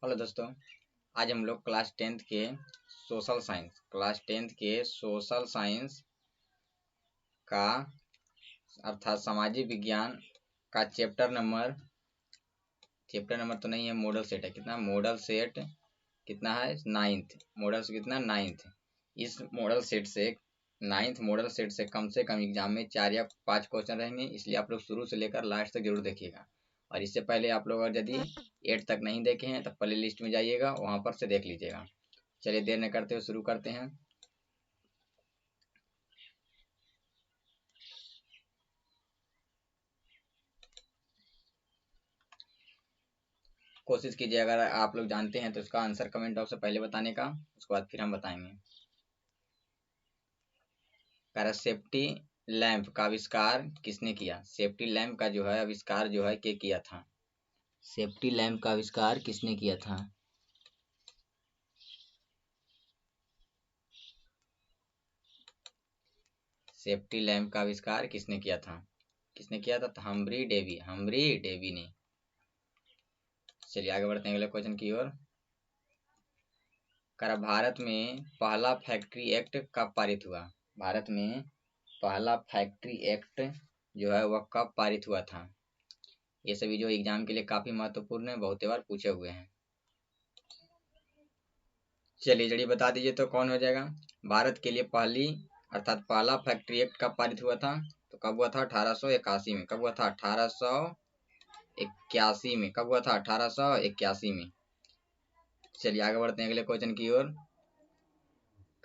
Hello दोस्तों, आज हम लोग क्लास टेंथ के सोशल साइंस का अर्थात सामाजिक विज्ञान का चैप्टर नंबर तो नहीं है, मॉडल सेट है। कितना मॉडल सेट कितना है? नाइन्थ मॉडल से कितना? नाइन्थ। इस नाइन्थ मॉडल सेट से कम एग्जाम में 4 या 5 क्वेश्चन रहेंगे, इसलिए आप लोग शुरू से लेकर लास्ट तक जरूर देखिएगा। और इससे पहले आप लोग अगर यदि 8 तक नहीं देखे हैं तो प्ले लिस्ट में जाइएगा, वहां पर से देख लीजिएगा। चलिए देर न करते हुए शुरू करते हैं। कोशिश कीजिए, अगर आप लोग जानते हैं तो इसका आंसर कमेंट बॉक्स में पहले बताने का, उसके बाद फिर हम बताएंगे। सेफ्टी लैंप का आविष्कार किसने किया? सेफ्टी लैंप का जो है आविष्कार जो है के किया था? सेफ्टी लैंप का आविष्कार किसने किया था? सेफ्टी लैंप का आविष्कार किसने किया था? किसने किया था? तो हम्ब्री डेवी ने। चलिए आगे बढ़ते हैं अगले क्वेश्चन की ओर। भारत में पहला फैक्ट्री एक्ट कब पारित हुआ? भारत में पहला फैक्ट्री एक्ट जो है वह कब पारित हुआ था? ये सभी जो एग्जाम के लिए काफी महत्वपूर्ण है, बहुत बार पूछे हुए हैं। चलिए जल्दी बता दीजिए तो कौन हो जाएगा। भारत के लिए पहला फैक्ट्री एक्ट कब पारित हुआ था? तो कब हुआ था? 1881 में। कब हुआ था? 1881 में। कब हुआ था? 1881 में। चलिए आगे बढ़ते हैं अगले क्वेश्चन की ओर।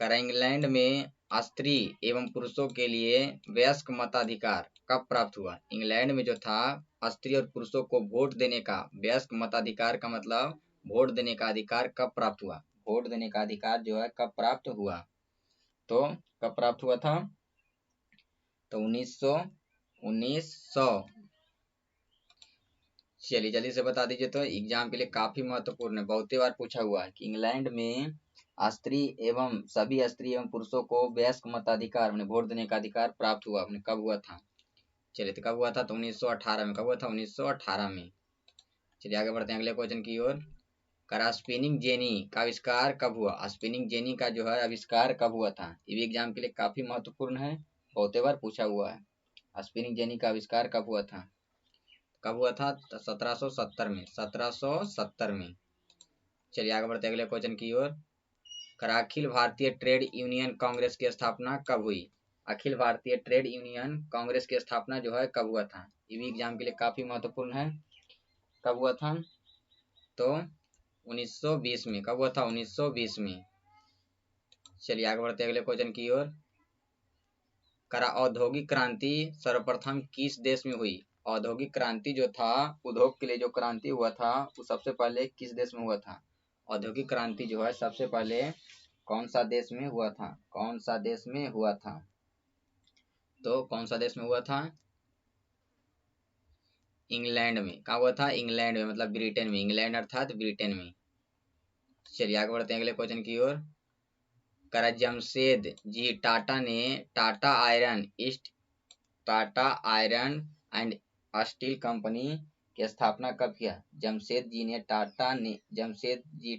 इंग्लैंड में स्त्री एवं पुरुषों के लिए वयस्क मताधिकार कब प्राप्त हुआ? इंग्लैंड में जो था स्त्री और पुरुषों को वोट देने का वयस्क मताधिकार का मतलब वोट देने का अधिकार कब प्राप्त हुआ? वोट देने का अधिकार जो है कब प्राप्त हुआ? तो कब प्राप्त हुआ था? तो 1900। चलिए जल्दी से बता दीजिए तो एग्जाम के लिए काफी महत्वपूर्ण है, बहुत बार पूछा हुआ है कि इंग्लैंड में सभी स्त्री एवं पुरुषों को वयस्क मताधिकार मैंने वोट देने का अधिकार प्राप्त हुआ अपने कब हुआ था? चलिए तो कब हुआ था? तो 1918 में। कब हुआ था? 1918 में। चलिए आगे बढ़ते हैं अगले क्वेश्चन की ओर। स्पिनिंग जेनी का आविष्कार कब हुआ? स्पिनिंग जेनी का जो है आविष्कार कब हुआ था? ये भी एग्जाम के लिए काफी महत्वपूर्ण है, बहुत बार पूछा हुआ है। स्पिनिंग जेनी का आविष्कार कब हुआ था? कब हुआ था? 1770 में। 1770 में। चलिए आगे बढ़ते अगले क्वेश्चन की ओर। अखिल भारतीय ट्रेड यूनियन कांग्रेस की स्थापना कब हुई? अखिल भारतीय ट्रेड यूनियन कांग्रेस की स्थापना जो है कब हुआ था? ये भी एग्जाम के लिए काफी महत्वपूर्ण है। कब हुआ था? तो 1920 में। कब हुआ था? 1920 में। चलिए आगे बढ़ते अगले क्वेश्चन की ओर। औद्योगिक क्रांति सर्वप्रथम किस देश में हुई? औद्योगिक क्रांति जो था, उद्योग के लिए जो क्रांति हुआ था, वो सबसे पहले किस देश में हुआ था? औद्योगिक क्रांति जो है सबसे पहले कौन सा देश में हुआ था? कौन सा देश में हुआ था? तो कौन सा देश में हुआ था? इंग्लैंड में। कहा हुआ था? इंग्लैंड में, मतलब ब्रिटेन में। इंग्लैंड अर्थात ब्रिटेन में। चलिए आगे बढ़ते हैं अगले क्वेश्चन की ओर। जमशेद जी टाटा ने Tata iron and steel company की स्थापना कब किया? जमशेद जी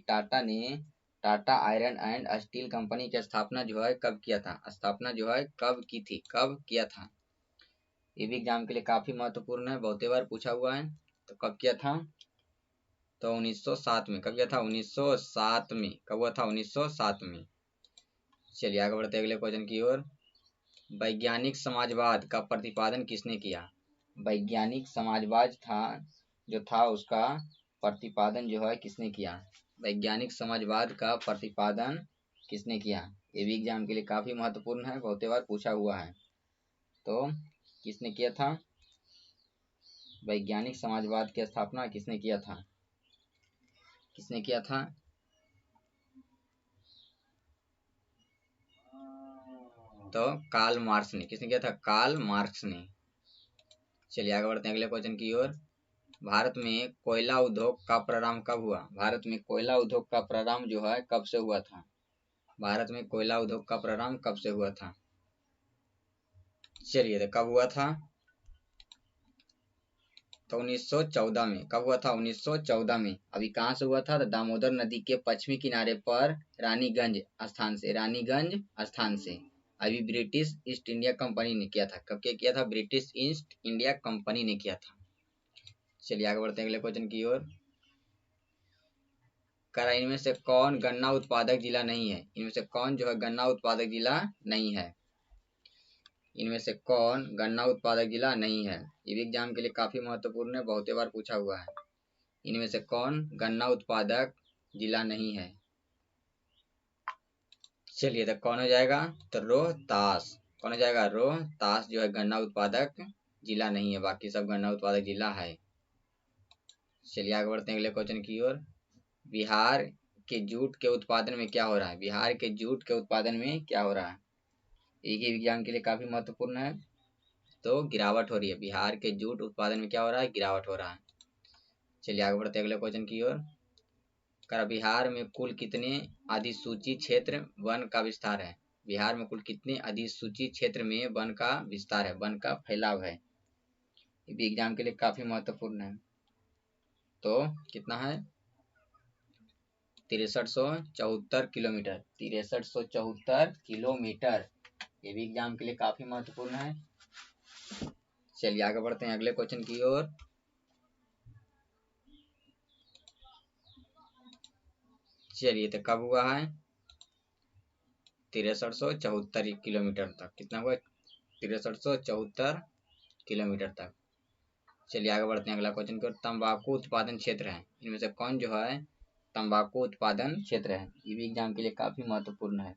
टाटा ने Tata iron and steel company की स्थापना जो है कब किया था? स्थापना जो है कब की थी? कब किया था? ये भी एग्जाम के लिए काफी महत्वपूर्ण है, बहुत बार पूछा हुआ है। तो कब किया था? तो 1907 में। कब किया था? 1907 में। कब हुआ था? 1907 में। चलिए आगे बढ़ते अगले क्वेश्चन की ओर। वैज्ञानिक समाजवाद का प्रतिपादन किसने किया? वैज्ञानिक समाजवाद था उसका प्रतिपादन जो है किसने किया? वैज्ञानिक समाजवाद का प्रतिपादन किसने किया? ये भी एग्जाम के लिए काफी महत्वपूर्ण है, बहुत बार पूछा हुआ है। तो किसने किया था? वैज्ञानिक समाजवाद की स्थापना किसने किया था? किसने किया था? तो कार्ल मार्क्स ने। किसने किया था? कार्ल मार्क्स ने। चलिए आगे बढ़ते हैं अगले क्वेश्चन की ओर। भारत में कोयला उद्योग का प्रारंभ कब हुआ? भारत में कोयला उद्योग का प्रारंभ जो है कब से हुआ था? भारत में कोयला उद्योग का प्रारंभ कब से हुआ था? चलिए तो कब हुआ था? तो 1914 में। कब हुआ था? 1914 में। अभी कहाँ से हुआ था? तो दामोदर नदी के पश्चिमी किनारे पर रानीगंज स्थान से। अभी ब्रिटिश ईस्ट इंडिया कंपनी ने किया था। कब क्या किया था? ब्रिटिश ईस्ट इंडिया कंपनी ने किया था। चलिए आगे बढ़ते हैं अगले क्वेश्चन की ओर। करा इनमें से कौन गन्ना उत्पादक जिला नहीं है? इनमें से कौन जो है गन्ना उत्पादक जिला नहीं है? इनमें से कौन गन्ना उत्पादक जिला नहीं है? ये भी एग्जाम के लिए काफी महत्वपूर्ण है, बहुत बार पूछा हुआ है। इनमें से कौन गन्ना उत्पादक जिला नहीं है? चलिए तो कौन हो जाएगा? तो रोहतास। कौन हो जाएगा? रोहतास जो है गन्ना उत्पादक जिला नहीं है, बाकी सब गन्ना उत्पादक जिला है। चलिए आगे बढ़ते हैं अगले क्वेश्चन की ओर। बिहार के जूट के उत्पादन में क्या हो रहा है? बिहार के जूट के उत्पादन में क्या हो रहा है? एक ही विज्ञान के लिए काफी महत्वपूर्ण है। तो गिरावट हो रही है। बिहार के जूट उत्पादन में क्या हो रहा है? गिरावट हो रहा है। चलिए आगे बढ़ते हैं अगले क्वेश्चन की ओर। बिहार में कुल कितने अधिसूचित क्षेत्र वन का विस्तार है? बिहार में कुल कितने अधिसूचित क्षेत्र में वन का विस्तार है, वन का फैलाव है? ये भी एग्जाम के लिए काफी महत्वपूर्ण है। तो कितना है? 6374 किलोमीटर। 6374 किलोमीटर। ये भी एग्जाम के लिए काफी महत्वपूर्ण है। चलिए आगे बढ़ते हैं अगले क्वेश्चन की ओर। चलिए तो कब हुआ है? 6374 किलोमीटर तक। कितना हुआ? 6374 किलोमीटर तक। चलिए आगे बढ़ते हैं अगला क्वेश्चन की ओर। तंबाकू उत्पादन क्षेत्र है, इनमें से कौन जो है तंबाकू उत्पादन क्षेत्र है? ये भी एग्जाम के लिए काफी महत्वपूर्ण है।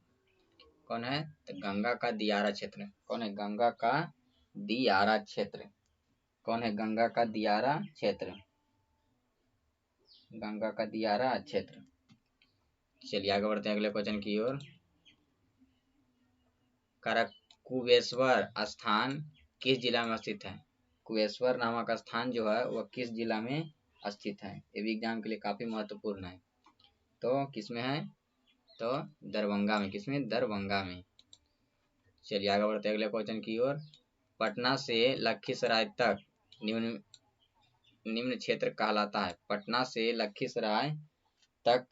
कौन है? तो गंगा का दियारा क्षेत्र। कौन है? गंगा का दियारा क्षेत्र। कौन है? गंगा का दियारा क्षेत्र। गंगा का दियारा क्षेत्र। चलिए आगे बढ़ते हैं अगले क्वेश्चन की ओर। कुबेश्वर स्थान किस जिला में स्थित है? कुबेश्वर नामक स्थान जो है वह किस जिला में स्थित है? ये भी एग्जाम के लिए काफी महत्वपूर्ण है। तो किसमें है? तो दरभंगा में। किसमें? दरभंगा में। चलिए आगे बढ़ते हैं अगले क्वेश्चन की ओर। पटना से लखीसराय तक निम्न क्षेत्र कहलाता है। पटना से लखीसराय तक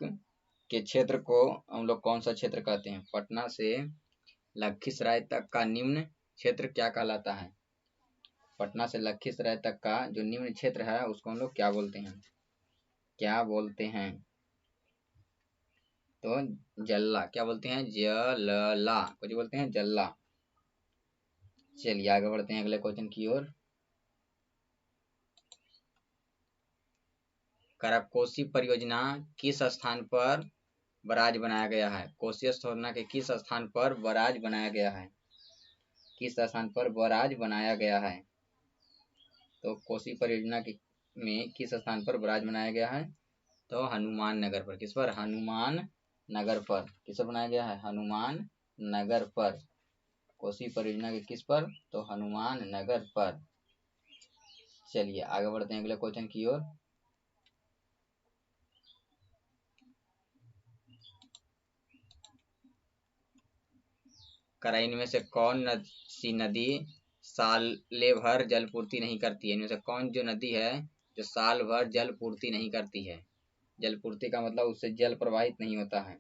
के क्षेत्र को हम लोग कौन सा क्षेत्र कहते हैं? पटना से लखीसराय तक का निम्न क्षेत्र क्या कहलाता है? पटना से लखीसराय तक का जो निम्न क्षेत्र है उसको हम लोग क्या बोलते हैं? क्या बोलते हैं? तो जल्ला। क्या बोलते हैं? जलला। कुछ बोलते हैं जल्ला। चलिए आगे बढ़ते हैं अगले क्वेश्चन की ओर। कोसी परियोजना किस स्थान पर बराज बनाया गया है? कोसी परियोजना के किस स्थान पर बराज बनाया गया है? किस स्थान पर बराज बनाया गया है? तो कोसी परियोजना के में किस स्थान पर बराज बनाया गया है? तो हनुमान नगर पर। किस पर? हनुमान नगर पर। किस पर बनाया गया है? हनुमान नगर पर। कोसी परियोजना के किस पर? तो हनुमान नगर पर। चलिए आगे बढ़ते हैं अगले क्वेश्चन की ओर। इनमें से कौन सी नदी साल भर जल पूर्ति नहीं करती है? इनमें से कौन जो नदी है जो साल भर जल पूर्ति नहीं करती है? जल पूर्ति का मतलब उससे जल प्रवाहित नहीं होता है।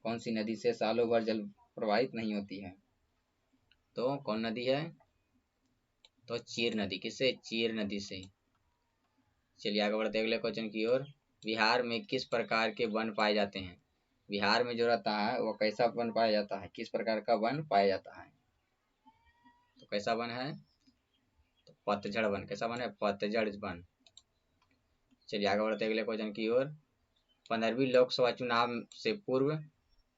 कौन सी नदी से सालों भर जल प्रवाहित नहीं होती है? तो कौन नदी है? तो चीर नदी। किससे? चीर नदी से। चलिए आगे बढ़ते अगले क्वेश्चन की ओर। बिहार में किस प्रकार के वन पाए जाते हैं? बिहार में जो रहता है वो कैसा वन पाया जाता है? किस प्रकार का वन पाया जाता है? तो कैसा वन है? तो पतझड़ वन। कैसा वन है? पतझड़ वन। चलिए आगे बढ़ते अगले क्वेश्चन की ओर। 15वीं लोकसभा चुनाव से पूर्व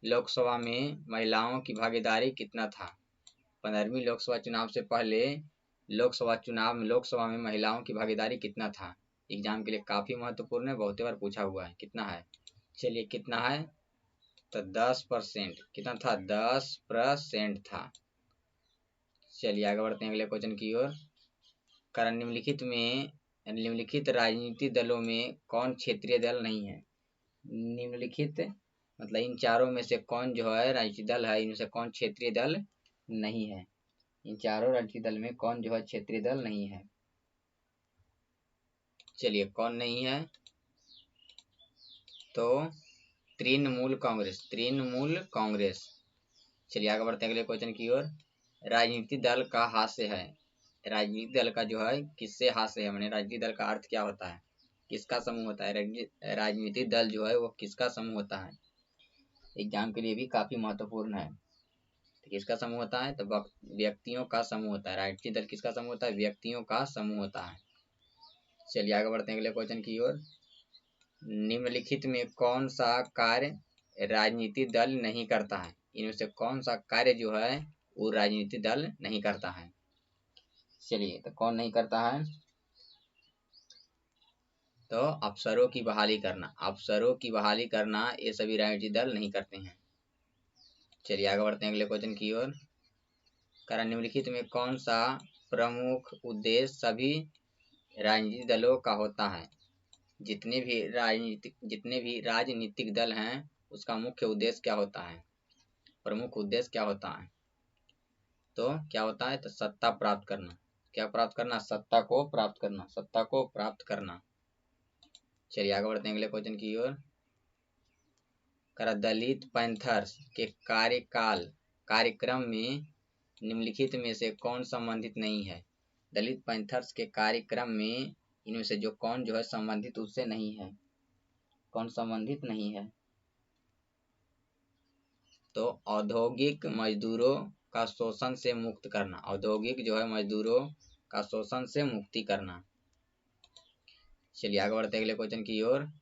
लोकसभा में महिलाओं की भागीदारी कितना था? 15वीं लोकसभा चुनाव से पहले लोकसभा में महिलाओं की भागीदारी कितना था? एग्जाम के लिए काफी महत्वपूर्ण है, बहुत बार पूछा हुआ है। कितना है? चलिए कितना है? तो 10%। कितना था? 10% था। चलिए आगे बढ़ते हैं अगले क्वेश्चन की ओर। निम्नलिखित राजनीतिक दलों में कौन क्षेत्रीय दल नहीं है? निम्नलिखित मतलब इन चारों में से कौन जो है राजनीतिक दल है, इनमें से कौन क्षेत्रीय दल नहीं है? इन चारों राजनीतिक दल में कौन जो है क्षेत्रीय दल नहीं है? चलिए कौन नहीं है, तो तृणमूल कांग्रेस, तृणमूल कांग्रेस। चलिए आगे बढ़ते हैं अगले क्वेश्चन की ओर। राजनीतिक दल का हास्य है, राजनीतिक दल का जो है किससे हास्य है, माने राजनीतिक दल का अर्थ क्या होता है, किसका समूह होता है, राजनीतिक दल जो है वो किसका समूह होता है। एग्जाम के लिए भी काफी महत्वपूर्ण है। तो किसका समूह होता है, तो व्यक्तियों का समूह होता है। राजनीतिक दल किसका समूह होता है, व्यक्तियों का समूह होता है। चलिए आगे बढ़ते हैं अगले क्वेश्चन की ओर। निम्नलिखित में कौन सा कार्य राजनीतिक दल नहीं करता है, इनमें से कौन सा कार्य जो है वो राजनीतिक दल नहीं करता है। चलिए तो कौन नहीं करता है, तो अफसरों की बहाली करना, अफसरों की बहाली करना ये सभी राजनीतिक दल नहीं करते हैं। चलिए आगे बढ़ते हैं अगले क्वेश्चन की ओर। निम्नलिखित में कौन सा प्रमुख उद्देश्य सभी राजनीतिक दलों का होता है, जितने भी राजनीतिक दल हैं उसका मुख्य उद्देश्य क्या होता है, प्रमुख उद्देश्य क्या होता है, तो क्या होता है, तो सत्ता प्राप्त करना। क्या प्राप्त करना, सत्ता को प्राप्त करना, सत्ता को प्राप्त करना। चलिए आगे बढ़ते हैं अगले क्वेश्चन की ओर। दलित पैंथर्स के कार्यक्रम में निम्नलिखित में से कौन संबंधित नहीं है, दलित पैंथर्स के कार्यक्रम में इनमें से जो कौन जो है संबंधित उससे नहीं है, कौन संबंधित नहीं है, तो औद्योगिक मजदूरों का शोषण से मुक्त करना, औद्योगिक जो है मजदूरों का शोषण से मुक्ति करना। चलिए आगे बढ़ते अगले क्वेश्चन की ओर।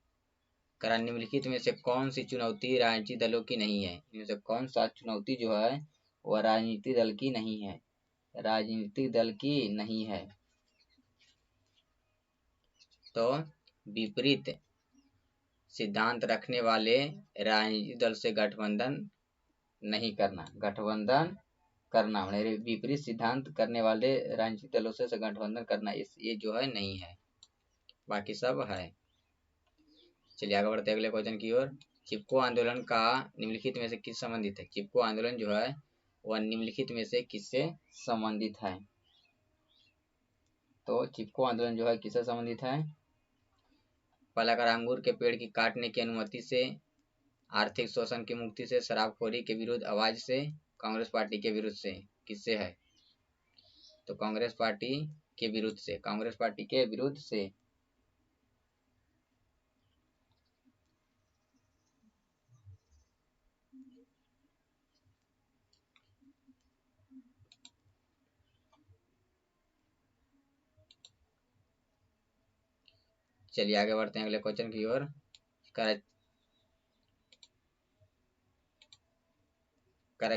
निम्नलिखित में से कौन सी चुनौती राजनीतिक दलों की नहीं है, इनमें से कौन सा चुनौती जो है वह राजनीतिक दल की नहीं है, राजनीतिक दल की नहीं है, तो विपरीत सिद्धांत रखने वाले राजनीतिक दल से गठबंधन नहीं करना, गठबंधन करना माने विपरीत सिद्धांत करने वाले राजनीतिक दलों से गठबंधन करना, इस ये जो है नहीं है, बाकी सब है। चलिए आगे बढ़ते अगले क्वेश्चन की ओर। चिपको आंदोलन का निम्नलिखित में से किस संबंधित है, चिपको आंदोलन जो है वह निम्नलिखित में से किससे संबंधित है, तो चिपको आंदोलन जो है किससे संबंधित है, पलाकार अंगूर के पेड़ की काटने की अनुमति से, आर्थिक शोषण की मुक्ति से, शराबखोरी के विरुद्ध आवाज से, कांग्रेस पार्टी के विरुद्ध से, किससे है, तो कांग्रेस पार्टी के विरुद्ध से, कांग्रेस पार्टी के विरुद्ध से। चलिए आगे बढ़ते हैं अगले क्वेश्चन की ओर।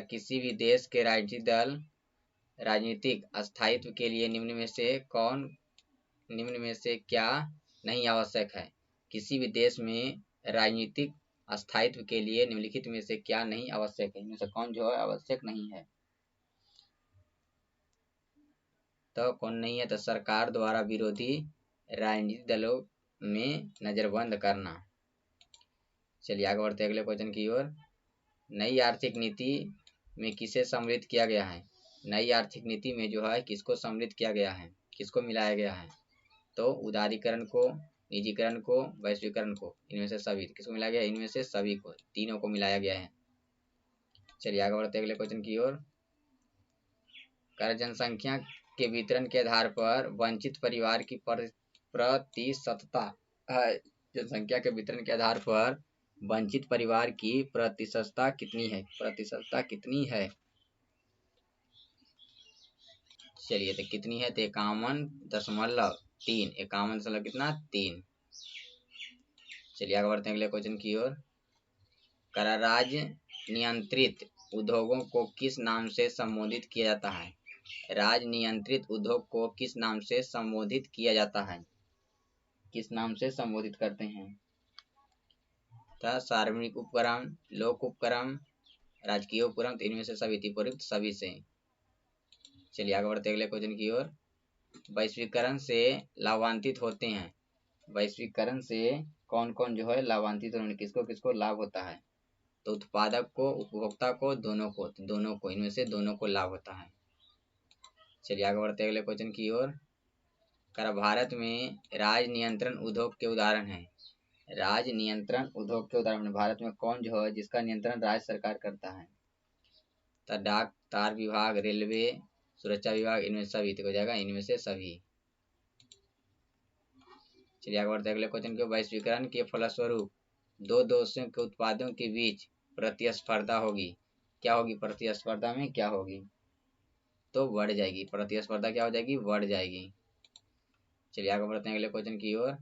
किसी भी देश के राजनीतिक स्थायित्व के लिए निम्न में से क्या नहीं आवश्यक है, किसी भी देश में राजनीतिक स्थायित्व के लिए निम्नलिखित में से क्या नहीं आवश्यक है, इनमें से कौन जो है आवश्यक नहीं है, तो कौन नहीं है, तो सरकार द्वारा विरोधी राजनीतिक दलों में नजरबंद करना। चलिए आगे बढ़ते अगले क्वेश्चन की ओर। नई आर्थिक नीति में किसे सम्मिलित किया गया है, नई आर्थिक नीति में जो है किसको सम्मिलित किया गया है, किसको मिलाया गया है, तो उदारीकरण को, निजीकरण को, वैश्वीकरण को, इनमें से सभी किसको मिलाया गया, इनमें से सभी को, तीनों को मिलाया गया है। चलिए आगे बढ़ते अगले क्वेश्चन की ओर। जनसंख्या के वितरण के आधार पर वंचित परिवार की प्रतिशतता है, जनसंख्या के वितरण के आधार पर वंचित परिवार की प्रतिशतता कितनी है, प्रतिशतता कितनी है। चलिए तो कितनी है, तो 51.3, 51 कितना 3। चलिए आगे बढ़ते हैं अगले क्वेश्चन की ओर। राज्य नियंत्रित उद्योगों को किस नाम से संबोधित किया जाता है, राज्य नियंत्रित उद्योग को किस नाम से संबोधित किया जाता है, किस नाम से संबोधित करते हैं, तो सार्वजनिक उपक्रम, लोक उपक्रम, राजकीय उपक्रम, तो इनमें से सभी त्रिपुरुक्त सभी से। चलिए आगे बढ़ते अगले क्वेश्चन की ओर। वैश्वीकरण से लाभान्वित होते हैं, वैश्वीकरण से कौन कौन जो है लाभान्वित होने, किसको किसको लाभ होता है, तो उत्पादक को, उपभोक्ता को, दोनों को, तो दोनों को, इनमें से दोनों को लाभ होता है। चलिए आगे बढ़ते अगले क्वेश्चन की ओर। करा भारत में राज नियंत्रण उद्योग के उदाहरण है। राज नियंत्रण उद्योग के उदाहरण भारत में कौन जो है जिसका नियंत्रण राज्य सरकार करता है? तो डाक तार विभाग, रेलवे, सुरक्षा विभाग, इनमें सभी तो हो जाएगा इनमें से सभी। चलिए आगे बढ़ते अगले क्वेश्चन के। वैश्वीकरण के फलस्वरूप दो देशों के उत्पादों के बीच प्रतिस्पर्धा होगी। क्या होगी? प्रतिस्पर्धा में क्या होगी? तो बढ़ जाएगी। प्रतिस्पर्धा क्या हो जाएगी? बढ़ जाएगी। चलिए आगे बढ़ते हैं अगले क्वेश्चन की ओर।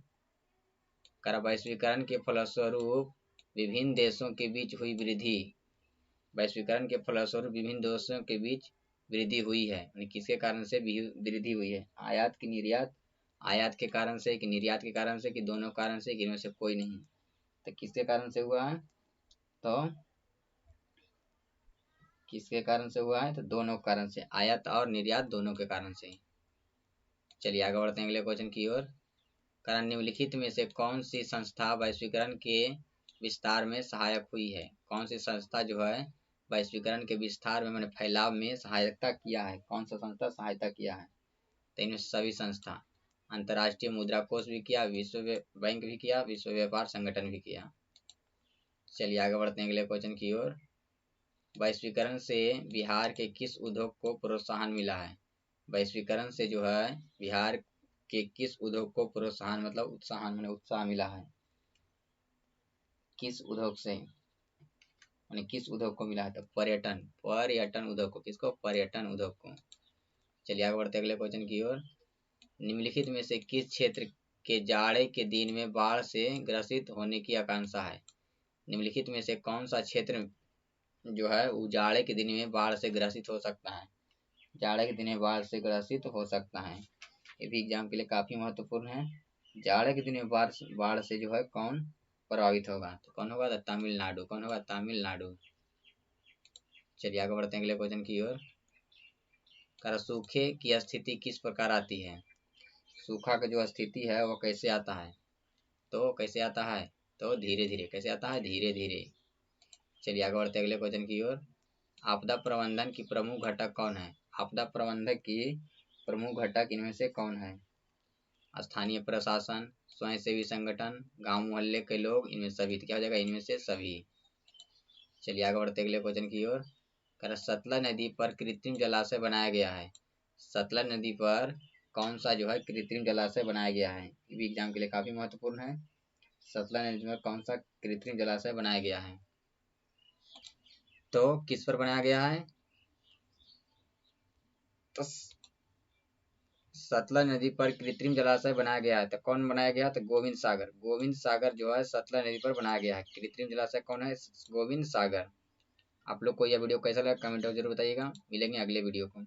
करा वैश्वीकरण के फलस्वरूप विभिन्न देशों के बीच हुई वृद्धि। वैश्वीकरण के फलस्वरूप विभिन्न देशों के बीच वृद्धि हुई है। किसके कारण से वृद्धि हुई है? आयात की निर्यात, आयात के कारण से कि निर्यात के कारण से कि दोनों कारण से कि इनमें से कोई नहीं? तो किसके कारण से हुआ है? तो किसके कारण से हुआ है? तो दोनों कारण से, आयात और निर्यात दोनों के कारण से। चलिए आगे बढ़ते हैं अगले क्वेश्चन की ओर। कारण निम्नलिखित में से कौन सी संस्था वैश्वीकरण के विस्तार में सहायक हुई है? कौन सी संस्था जो है वैश्वीकरण के विस्तार में मैंने फैलाव में सहायता किया है? कौन सा संस्था सहायता किया है? तो इनमें सभी संस्था। अंतर्राष्ट्रीय मुद्रा कोष भी किया, विश्व बैंक भी किया, विश्व व्यापार संगठन भी किया। चलिए आगे बढ़ते हैं अगले क्वेश्चन की ओर। वैश्वीकरण से बिहार के किस उद्योग को प्रोत्साहन मिला है? वैश्वीकरण से जो है बिहार के किस उद्योग को प्रोत्साहन मतलब उत्साहन मैंने उत्साह मिला है? किस उद्योग से मैंने किस उद्योग को मिला है? तो पर्यटन, पर्यटन उद्योग को। किसको? पर्यटन उद्योग को। चलिए आगे बढ़ते अगले क्वेश्चन की ओर। निम्नलिखित में से किस क्षेत्र के जाड़े के दिन में बाढ़ से ग्रसित होने की आकांक्षा है? निम्नलिखित में से कौन सा क्षेत्र जो है वो जाड़े के दिन में बाढ़ से ग्रसित हो सकता है? जाड़े के दिन में बाढ़ से ग्रसित हो सकता है। ये भी एग्जाम के लिए काफी महत्वपूर्ण है। जाड़े के दिन में बाढ़ से जो है कौन प्रभावित होगा? तो कौन होगा? तो तमिलनाडु। कौन होगा? तमिलनाडु। चलिए आगे बढ़ते हैं अगले क्वेश्चन की ओर। कर सूखे की स्थिति किस प्रकार आती है? सूखा का जो स्थिति है वो कैसे आता है? तो कैसे आता है? तो धीरे धीरे। कैसे आता है? धीरे धीरे। चलिए आगे बढ़ते अगले क्वेश्चन की ओर। आपदा प्रबंधन की प्रमुख घटक कौन है? आपदा प्रबंधन की प्रमुख घटक इनमें से कौन है? स्थानीय प्रशासन, स्वयंसेवी संगठन, गांव मोहल्ले के लोग, इनमें सभी। तो क्या हो जाएगा? इनमें से सभी। चलिए आगे बढ़ते अगले क्वेश्चन की ओर। कर सतलज नदी पर कृत्रिम जलाशय बनाया गया है। सतलज नदी पर कौन सा जो है कृत्रिम जलाशय बनाया गया है? ये भी एग्जाम के लिए काफी महत्वपूर्ण है। सतलज नदी पर कौन सा कृत्रिम जलाशय बनाया गया है? तो किस पर बनाया गया है? तो सतलज नदी पर कृत्रिम जलाशय बनाया गया है। तो कौन बनाया गया? तो गोविंद सागर। गोविंद सागर जो है सतलज नदी पर बनाया गया है। कृत्रिम जलाशय कौन है? गोविंद सागर। आप लोग को यह वीडियो कैसा लगा कमेंट में जरूर बताइएगा। मिलेंगे अगले वीडियो को।